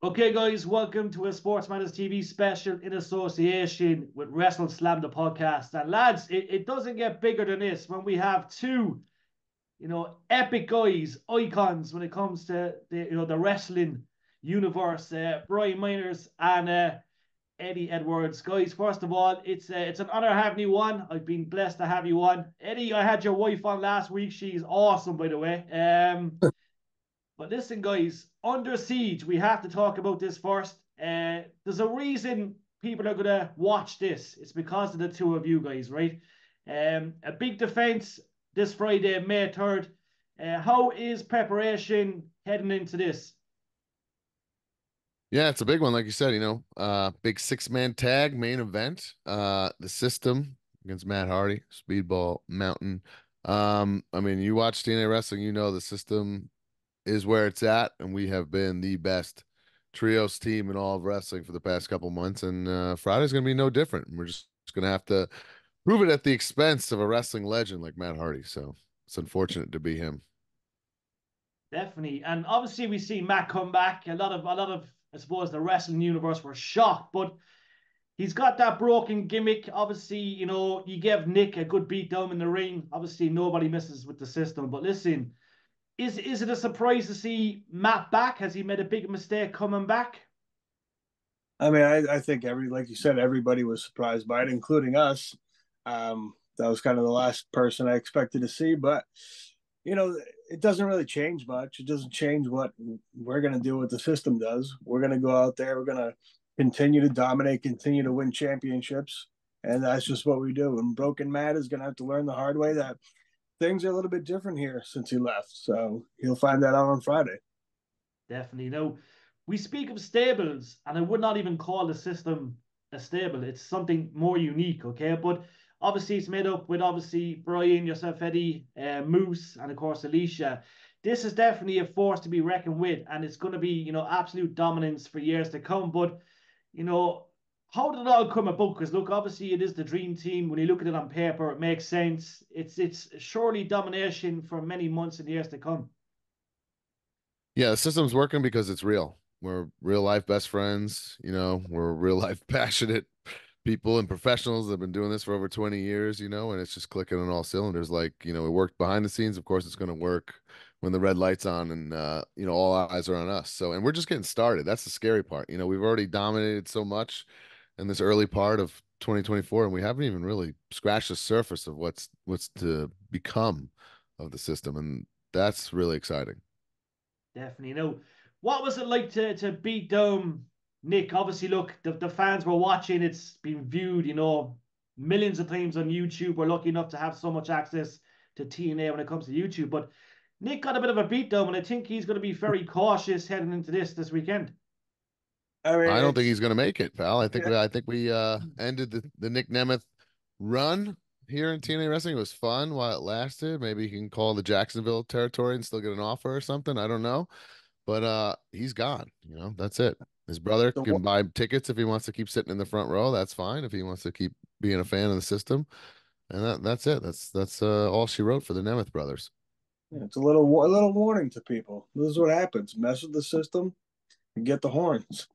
Okay, guys, welcome to a Sports Matters TV special in association with WrestleSlam, the podcast. And lads, it doesn't get bigger than this when we have two, epic guys, icons when it comes to the wrestling universe. Brian Miners and Eddie Edwards. Guys, first of all, it's an honor having you on. I've been blessed to have you on. Eddie, I had your wife on last week. She's awesome, by the way. But listen, guys, Under Siege, we have to talk about this first. There's a reason people are going to watch this. It's because of the two of you guys, right? A big defense this Friday, May 3rd. How is preparation heading into this? Yeah, it's a big one, like you said, big six-man tag main event. The system against Matt Hardy, Speedball Mountain. I mean, you watch TNA wrestling, you know the system is where it's at, and we have been the best trios team in all of wrestling for the past couple months, and Friday's gonna be no different. We're just gonna have to prove it at the expense of a wrestling legend like Matt Hardy. So it's unfortunate to be him. Definitely. And obviously we see Matt come back. A lot of I suppose the wrestling universe were shocked, but he's got that broken gimmick. Obviously, you give Nick a good beat down in the ring. Obviously, nobody misses with the system. But listen, is it a surprise to see Matt back? Has he made a big mistake coming back? I think like you said, everybody was surprised by it, including us. That was kind of the last person I expected to see, but you know, it doesn't really change much. It doesn't change what we're going to do, what the system does. We're going to go out there. We're going to continue to dominate, continue to win championships. And that's just what we do. And Broken Matt is going to have to learn the hard way that things are a little bit different here since he left. So he'll find that out on Friday. Definitely. Now, we speak of stables, and I would not even call the system a stable. It's something more unique, okay? But obviously, it's made up with obviously Brian, yourself, Eddie, Moose, and of course Alicia. This is definitely a force to be reckoned with, and it's going to be, absolute dominance for years to come. But, you know, how did it all come about? Because look, obviously, it is the dream team. When you look at it on paper, it makes sense. It's surely domination for many months and years to come. Yeah, the system's working because it's real. We're real life best friends, we're real life passionate people and professionals that have been doing this for over 20 years, and it's just clicking on all cylinders. Like, we worked behind the scenes. Of course, it's going to work when the red light's on and, all eyes are on us. So, and we're just getting started. That's the scary part. We've already dominated so much in this early part of 2024, and we haven't even really scratched the surface of what's to become of the system. And that's really exciting. Definitely. Now, what was it like to beat down Nick? Obviously, look, the fans were watching. It's been viewed, millions of times on YouTube. We're lucky enough to have so much access to TNA when it comes to YouTube. But Nick got a bit of a beatdown, and I think he's going to be very cautious heading into this weekend. I mean, I don't think it's he's going to make it, pal. I think yeah, we ended the Nick Nemeth run here in TNA wrestling. It was fun while it lasted. Maybe he can call the Jacksonville territory and still get an offer or something. I don't know, but he's gone. That's it. His brother the can buy tickets if he wants to keep sitting in the front row. That's fine. If he wants to keep being a fan of the system, and that's it. That's all she wrote for the Nemeth brothers. it's a little warning to people. This is what happens. Mess with the system and get the horns.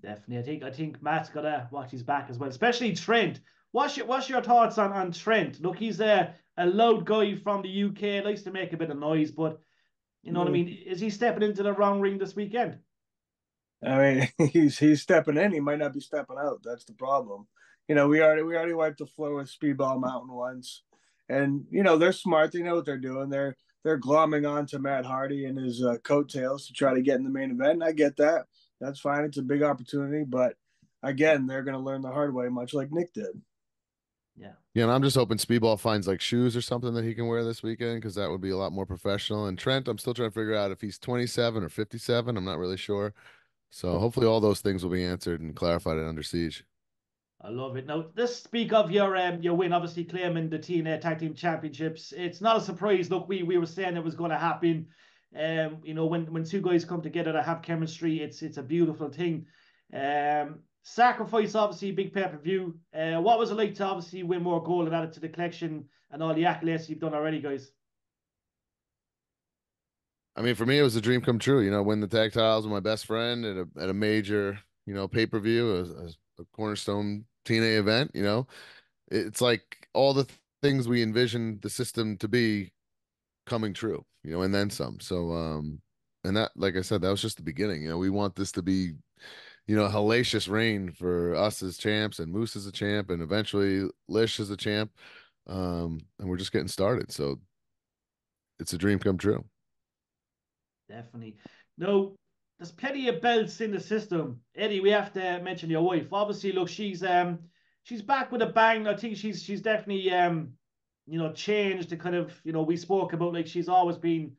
Definitely. I think Matt's gotta watch his back as well, especially Trent. What's your thoughts on Trent? Look, he's a loud guy from the UK, likes to make a bit of noise, but you know what I Mm. mean? Is he stepping into the wrong ring this weekend? I mean, he's stepping in. He might not be stepping out. That's the problem. We already wiped the floor with Speedball Mountain once, and they're smart. They know what they're doing. They're glomming on to Matt Hardy and his coattails to try to get in the main event. And I get that. That's fine. It's a big opportunity, but again, they're going to learn the hard way, much like Nick did. Yeah. Yeah, and I'm just hoping Speedball finds like shoes or something that he can wear this weekend because that would be a lot more professional. And Trent, I'm still trying to figure out if he's 27 or 57. I'm not really sure. So hopefully all those things will be answered and clarified at Under Siege. I love it. Now, let's speak of your win, obviously claiming the TNA Tag Team Championships. It's not a surprise. Look, we were saying it was going to happen. When two guys come together to have chemistry, it's a beautiful thing. Sacrifice, obviously, big pay-per-view. What was it like to obviously win more gold and add it to the collection and all the accolades you've done already, guys? I mean, for me, it was a dream come true. Win the tag titles with my best friend at a major, pay-per-view, a cornerstone TNA event. It's like all the things we envisioned the system to be coming true, and then some. So, and that, like I said, that was just the beginning. We want this to be, a hellacious reign for us as champs, and Moose as a champ, and eventually Lish as a champ. And we're just getting started. So it's a dream come true. Definitely. No, there's plenty of belts in the system. Eddie, we have to mention your wife. Obviously, look, she's back with a bang. I think she's definitely changed the kind of, we spoke about, like, she's always been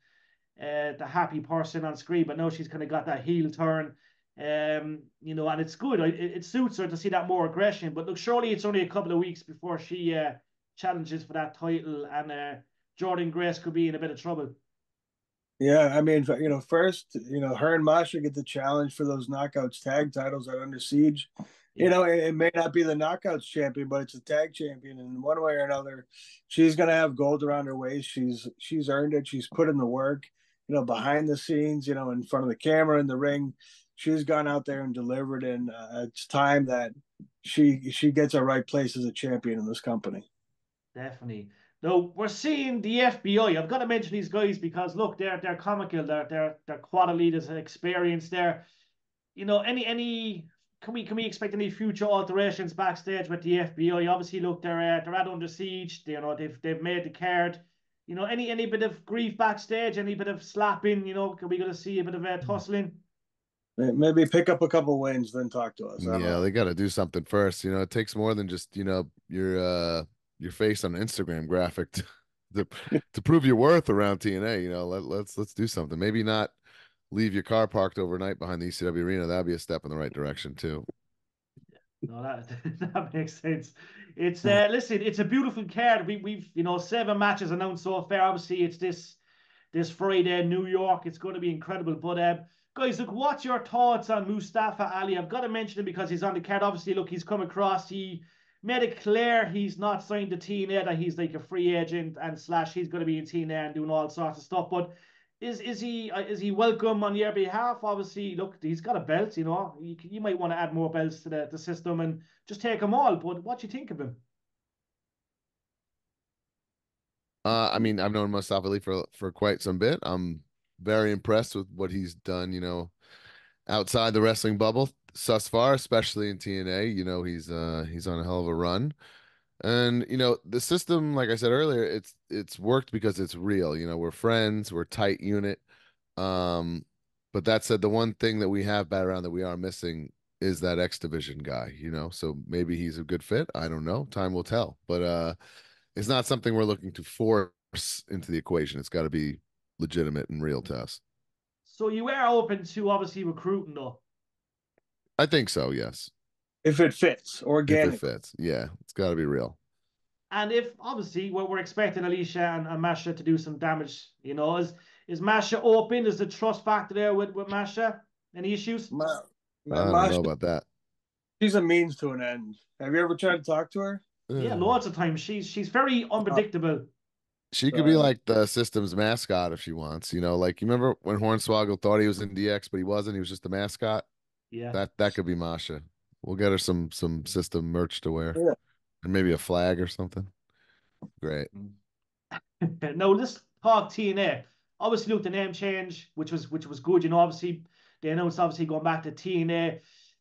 the happy person on screen, but now she's kind of got that heel turn. And it's good. It suits her to see that more aggression. But look, surely it's only a couple of weeks before she challenges for that title, and Jordan Grace could be in a bit of trouble. Yeah, I mean, first, her and Masha get the challenge for those Knockouts tag titles at Under Siege. Yeah. It may not be the Knockouts champion, but it's a tag champion, and one way or another, she's gonna have gold around her waist. She's earned it. She's put in the work, behind the scenes, in front of the camera in the ring. She's gone out there and delivered, and it's time that she gets her right place as a champion in this company. Definitely. Now we're seeing the FBI. I've got to mention these guys because look, they're comical. They're quality. There's an experience there. Any can we expect any future alterations backstage with the FBI? Obviously, look, they're at Under Siege. They've made the card. Any bit of grief backstage, any bit of slapping. Can we gonna see a bit of tussling? Maybe pick up a couple wins, then talk to us. I don't Yeah, know. they got to do something first. It takes more than just, your face on an Instagram graphic to to prove your worth around TNA. Let's do something. Maybe not leave your car parked overnight behind the ECW arena. That'd be a step in the right direction too. No, that that makes sense. It's listen, it's a beautiful card. We've 7 matches announced so far. Obviously, it's this Friday in New York. It's going to be incredible. But guys, look, what's your thoughts on Mustafa Ali? I've got to mention him because he's on the card. Obviously, look, he's come across. He made it clear he's not signed to TNA, that he's like a free agent and slash he's going to be in TNA and doing all sorts of stuff. But is he welcome on your behalf? Obviously, look, he's got a belt. You might want to add more belts to the system and just take them all. But what do you think of him? I mean, I've known Mustafa Ali for quite some bit. I'm very impressed with what he's done, outside the wrestling bubble thus far, especially in TNA. He's on a hell of a run. And the system, like I said earlier, it's worked because it's real. We're friends, we're a tight unit. But that said, the one thing that we have bat around that we are missing is that X Division guy, so maybe he's a good fit. I don't know. Time will tell. But it's not something we're looking to force into the equation. It's got to be legitimate and real to us. So you are open to obviously recruiting though. I think so, yes. If it fits, If organic. it fits. Yeah, it's got to be real. And if obviously we're expecting Alicia and Masha to do some damage, is Masha open? Is the trust factor there with Masha? Any issues? I don't know about that. She's a means to an end. Have you ever tried to talk to her? Yeah, lots of times. She's very unpredictable. She could be like the system's mascot if she wants. Like you remember when Hornswoggle thought he was in DX, but he wasn't. He was just the mascot. Yeah. That could be Masha. We'll get her some system merch to wear, and maybe a flag or something. Great. Now let's talk TNA. Obviously, look, the name change, which was good. Obviously they announced going back to TNA.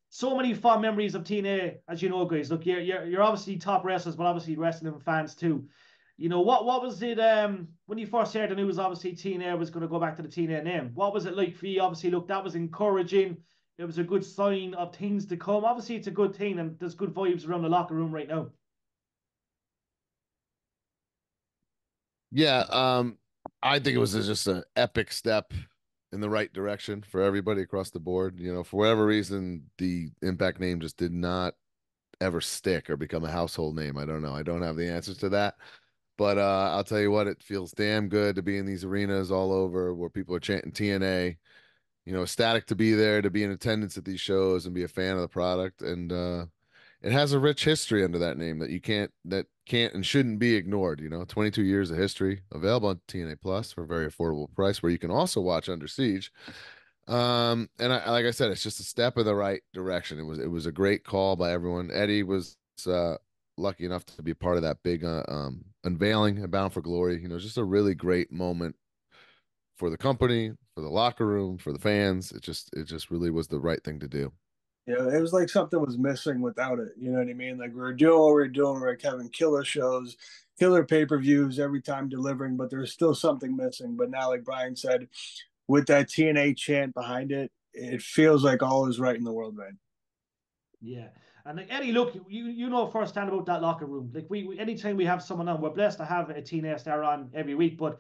So many fond memories of TNA, as you know, guys. Look, you're obviously top wrestlers, but obviously wrestling fans too. What was it when you first heard the news? Obviously, TNA was going to go back to the TNA name. What was it like for you? Obviously, look, that was encouraging. It was a good sign of things to come. Obviously, it's a good thing, and there's good vibes around the locker room right now. Yeah, I think it was just an epic step in the right direction for everybody across the board. For whatever reason, the Impact name just did not ever stick or become a household name. I don't know. I don't have the answers to that. But I'll tell you what, it feels damn good to be in these arenas all over where people are chanting TNA. Ecstatic to be there, to be in attendance at these shows and be a fan of the product. And it has a rich history under that name that can't and shouldn't be ignored. 22 years of history, available on TNA Plus for a very affordable price, where you can also watch Under Siege. And like I said, it's just a step in the right direction. It was a great call by everyone. Eddie was lucky enough to be a part of that big unveiling at Bound for Glory. Just a really great moment for the company, for the locker room, for the fans. It just really was the right thing to do. Yeah, it was like something was missing without it. You know what I mean? Like we were doing what we were doing. We were having killer shows, killer pay-per-views every time delivering, but there was still something missing. But now, like Brian said, with that TNA chant behind it, it feels like all is right in the world, man. Yeah. And like Eddie, look, you know firsthand about that locker room. Like we anytime we have someone on, we're blessed to have a TNA star on every week, but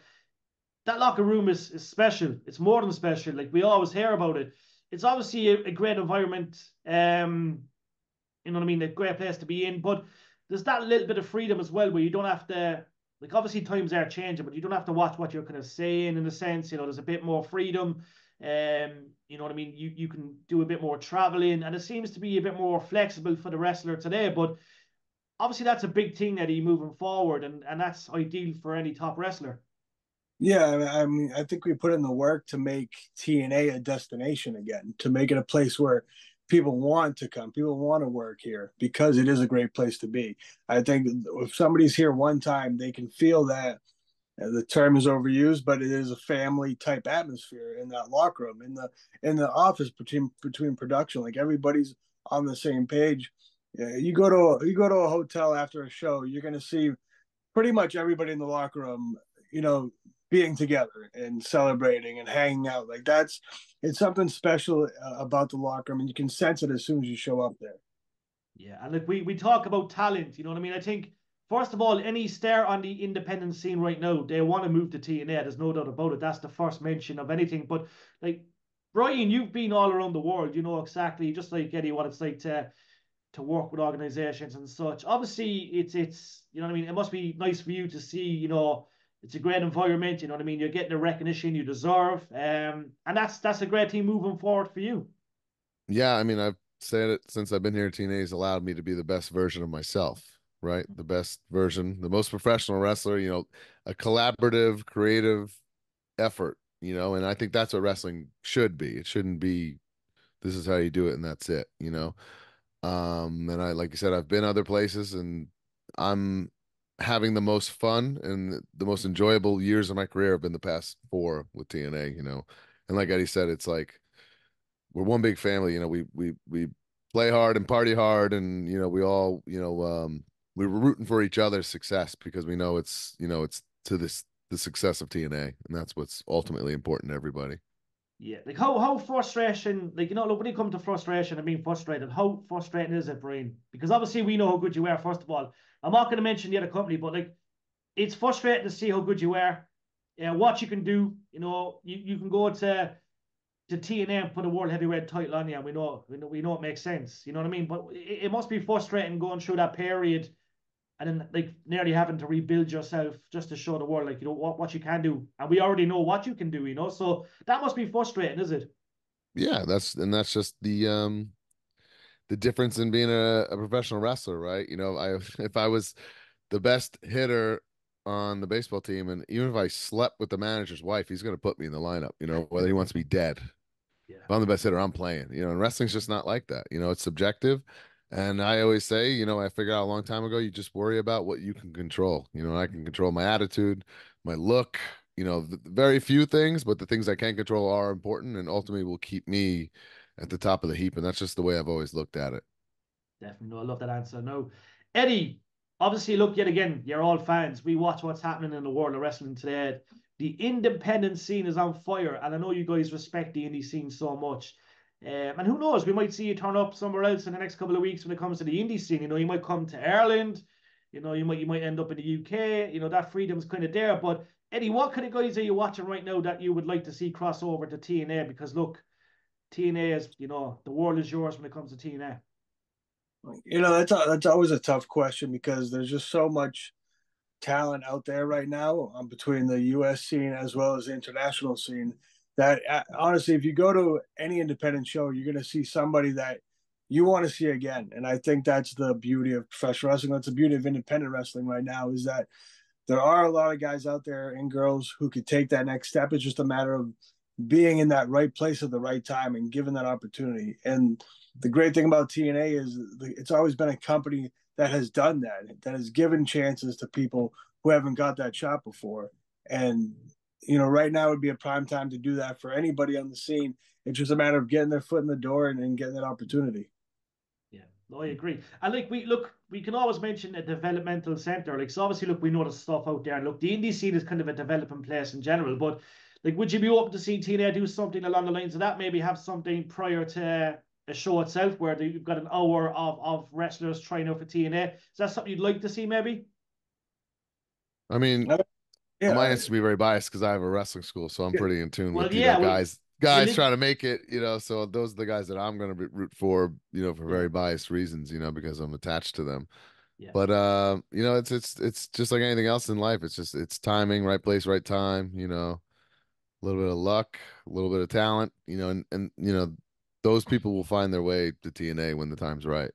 that locker room is special. It's more than special. Like we always hear about it. It's obviously a great environment. You know what I mean? A great place to be in. But there's that little bit of freedom as well, where you don't have to, like, obviously times are changing, but you don't have to watch what you're kind of saying in a sense. There's a bit more freedom. You know what I mean? You can do a bit more traveling, and it seems to be a bit more flexible for the wrestler today. But obviously that's a big thing, Eddie, moving forward, and that's ideal for any top wrestler. Yeah, I mean, I think we put in the work to make TNA a destination again, to make it a place where people want to come, people want to work here because it is a great place to be. I think if somebody's here one time, they can feel that the term is overused, but it is a family type atmosphere in that locker room, in the office between production. Like everybody's on the same page. Yeah, you go to a hotel after a show, you're gonna see pretty much everybody in the locker room, you know, being together and celebrating and hanging out. Like it's something special about the locker room, and you can sense it as soon as you show up there. Yeah, and like we talk about talent, you know what I mean? I think first of all, any star on the independent scene right now, they want to move to TNA. There's no doubt about it. That's the first mention of anything. But like Brian, you've been all around the world. You know exactly, just like Eddie, what it's like to work with organizations and such. Obviously, it's you know what I mean. It must be nice for you to see. It's a great environment. You know what I mean. You're getting the recognition you deserve, and that's a great thing moving forward for you. Yeah, I mean, I've said it since I've been here. TNA's allowed me to be the best version of myself, right? The best version, the most professional wrestler, a collaborative, creative effort, and I think that's what wrestling should be. It shouldn't be this is how you do it and that's it. And like you said, I've been other places, and I'm having the most fun and the most enjoyable years of my career have been the past 4 with TNA. And like Eddie said, it's like we're one big family. We play hard and party hard, and we all we were rooting for each other's success because we know it's to the success of TNA, and that's what's ultimately important to everybody. Yeah, like how frustration, like look, when it comes to frustration and being frustrated, how frustrating is it, Brian? Because obviously we know how good you are. First of all, I'm not going to mention the other company, but like it's frustrating to see how good you are, what you can do. You can go to TNA and put a world heavyweight title on you, and we know it makes sense. You know what I mean? But it must be frustrating going through that period and then like nearly having to rebuild yourself just to show the world like what you can do, and we already know what you can do. So that must be frustrating, is it? Yeah, that's just the difference in being a professional wrestler, right? I if I was the best hitter on the baseball team, and even if I slept with the manager's wife, he's going to put me in the lineup, whether he wants me dead. Yeah, If I'm the best hitter, I'm playing. And wrestling's just not like that. It's subjective. And I always say, I figured out a long time ago, you just worry about what you can control. I can control my attitude, my look, very few things, but the things I can control are important and ultimately will keep me at the top of the heap. And that's just the way I've always looked at it. definitely. No, I love that answer. No, Eddie, obviously, look, yet again, you're all fans. We watch what's happening in the world of wrestling today. The independent scene is on fire, and I know you guys respect the indie scene so much. And who knows, we might see you turn up somewhere else in the next couple of weeks when it comes to the indie scene. You might come to Ireland. You might end up in the UK. That freedom's kind of there. But Eddie, what kind of guys are you watching right now that you would like to see cross over to TNA? Because look, TNA is, the world is yours when it comes to TNA. That's always a tough question because there's just so much talent out there right now between the U.S. scene as well as the international scene. That honestly, if you go to any independent show, you're going to see somebody that you want to see again. And I think that's the beauty of professional wrestling. That's the beauty of independent wrestling right now, is that there are a lot of guys out there and girls who could take that next step. It's just a matter of being in that right place at the right time and given that opportunity. And the great thing about TNA is it's always been a company that has done that has given chances to people who haven't got that shot before. And, right now would be a prime time to do that for anybody on the scene. It's just a matter of getting their foot in the door and getting that opportunity. Yeah, no, I agree. And like we can always mention a developmental center. Like, so obviously, look, we know the stuff out there. And look, the indie scene is kind of a developing place in general. But like, would you be open to seeing TNA do something along the lines of that? Maybe have something prior to a show itself where you've got an hour of wrestlers trying out for TNA. Is that something you'd like to see? Maybe. I mean, Yeah, my answer to be very biased because I have a wrestling school, so I'm pretty in tune Well, with yeah, guys well, trying to make it. So those are the guys that I'm going to root for. For very biased reasons. Because I'm attached to them. yeah. But it's just like anything else in life. It's timing, right place, right time. A little bit of luck, a little bit of talent. And those people will find their way to TNA when the time's right.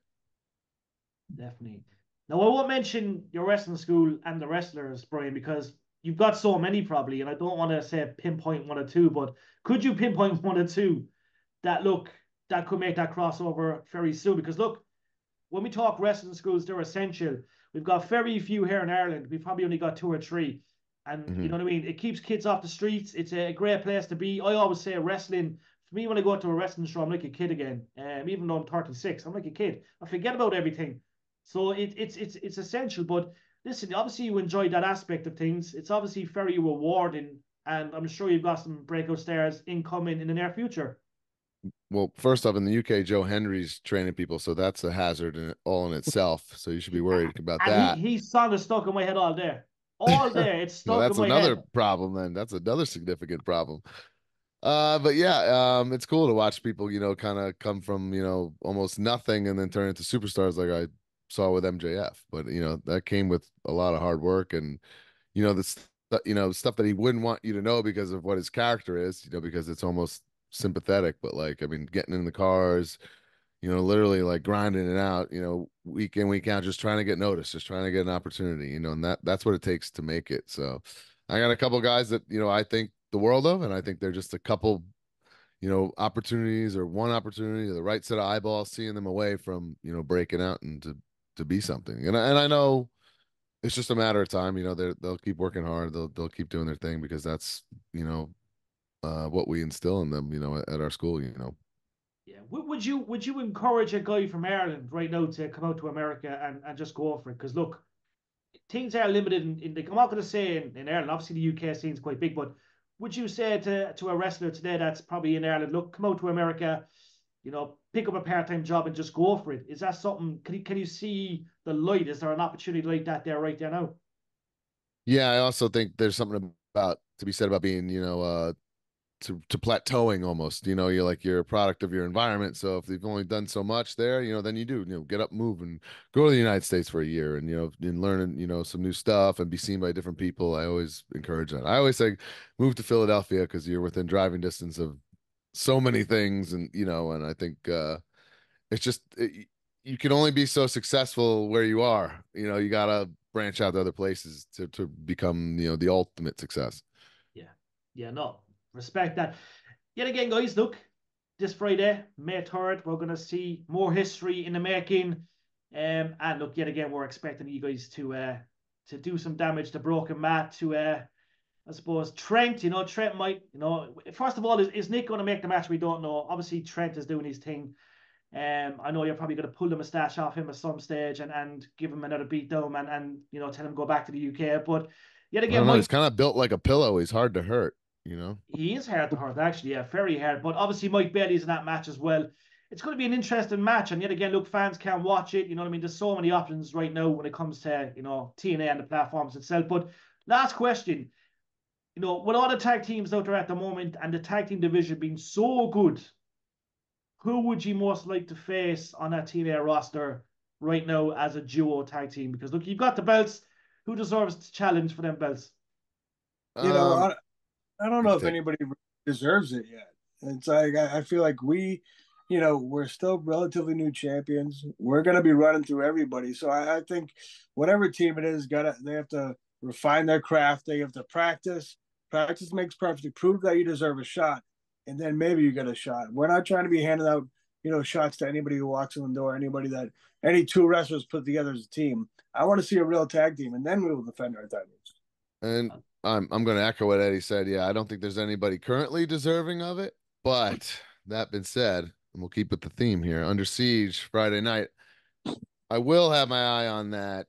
Definitely. Now, I won't mention your wrestling school and the wrestlers, Brian, because you've got so many probably, and I don't want to say pinpoint one or two, but could you pinpoint one or two that could make that crossover very soon? Because look, when we talk wrestling schools, they're essential. We've got very few here in Ireland. We've probably only got 2 or 3. And you know what I mean? It keeps kids off the streets. It's a great place to be. I always say wrestling, for me, when I go to a wrestling show, I'm like a kid again. Even though I'm 36, I'm like a kid. I forget about everything. So it's essential. But listen, obviously you enjoy that aspect of things. It's obviously very rewarding. And I'm sure you've got some breakout stars incoming in the near future. Well, first off, in the UK, Joe Henry's training people, so that's a hazard all in itself. So you should be worried about And that. his song is stuck in my head all day. All day. It's Well, stuck in that's my another head. problem then. That's another significant problem. But yeah, it's cool to watch people, kind of come from, almost nothing and then turn into superstars like I saw with MJF. But, that came with a lot of hard work and, this, stuff that he wouldn't want you to know because of what his character is, because it's almost sympathetic. But like, I mean, getting in the cars, literally like grinding it out, week in, week out, just trying to get noticed, just trying to get an opportunity, and that's what it takes to make it. So I got a couple guys that, I think the world of, and I think they're just a couple, opportunities or one opportunity or the right set of eyeballs, seeing them away from, breaking out and to be something. And I know it's just a matter of time, they'll keep working hard. They'll keep doing their thing because that's, what we instill in them, at our school. Yeah. Would you encourage a guy from Ireland right now to come out to America and just go for it? Because look, things are limited in the, I'm not going to say in Ireland. Obviously, the UK scene is quite big, but would you say to a wrestler today that's probably in Ireland, look, come out to America, pick up a part-time job and just go for it? Is that something? Can you see the light? Is there an opportunity like that there right there now? Yeah, I also think there's something about to be said about being, to plateauing almost. You're a product of your environment. So if you've only done so much there, then you do, get up, move, and go to the United States for a year and and learn, some new stuff and be seen by different people. I always encourage that. I always say move to Philadelphia because you're within driving distance of so many things, and and I think it's just you can only be so successful where you are. You gotta branch out to other places to become the ultimate success. Yeah. Yeah, no. Respect that. Yet again, guys, look, this Friday, May 3rd, we're going to see more history in the making. And look, yet again, we're expecting you guys to do some damage to Broken Matt, to, I suppose, Trent. Trent might, first of all, is Nick going to make the match? We don't know. Obviously, Trent is doing his thing. I know you're probably going to pull the moustache off him at some stage and give him another beat down and tell him go back to the UK. But yet I again, don't know. Mike, He's kind of built like a pillow. He's hard to hurt. he is hard to hurt, actually. Yeah, very hard. But obviously, Mike Bailey's in that match as well. It's going to be an interesting match. And yet again, look, fans can watch it. You know what I mean? There's so many options right now when it comes to, TNA and the platforms itself. But last question. With all the tag teams out there at the moment and the tag team division being so good, who would you most like to face on that TNA roster right now as a duo tag team? Because look, you've got the belts. Who deserves to challenge for them belts? You know, I don't You know can if take. anybody deserves it yet. It's like I feel like we you know, we're still relatively new champions. We're going to be running through everybody. So I think whatever team it is, they have to refine their craft. They have to practice. Practice makes perfect. Prove that you deserve a shot, and then maybe you get a shot. We're not trying to be handing out, you know, shots to anybody who walks in the door, any two wrestlers put together as a team. I want to see a real tag team, and then we will defend our titles. And I'm going to echo what Eddie said. Yeah, I don't think there's anybody currently deserving of it. But that being said, and we'll keep with the theme here, Under Siege Friday night. I will have my eye on that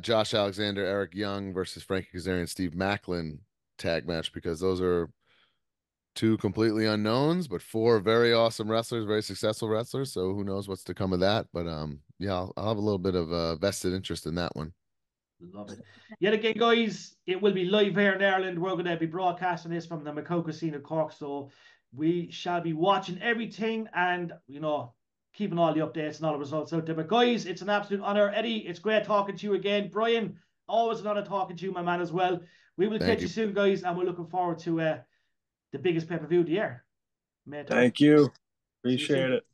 Josh Alexander, Eric Young versus Frankie Kazarian, Steve Macklin tag match, because those are two completely unknowns, but four very awesome wrestlers, very successful wrestlers. So who knows what's to come of that? But yeah, I'll have a little bit of vested interest in that one. Love it. Yet again, guys, it will be live here in Ireland. We're going to be broadcasting this from the Macoka Casino Cork, so we shall be watching everything and, you know, keeping all the updates and all the results out there. But guys, it's an absolute honor. Eddie, it's great talking to you again. Brian, always an honor talking to you, my man, as well. We will catch you soon, guys, and we're looking forward to the biggest pay-per-view of the year. Thank you. Appreciate it.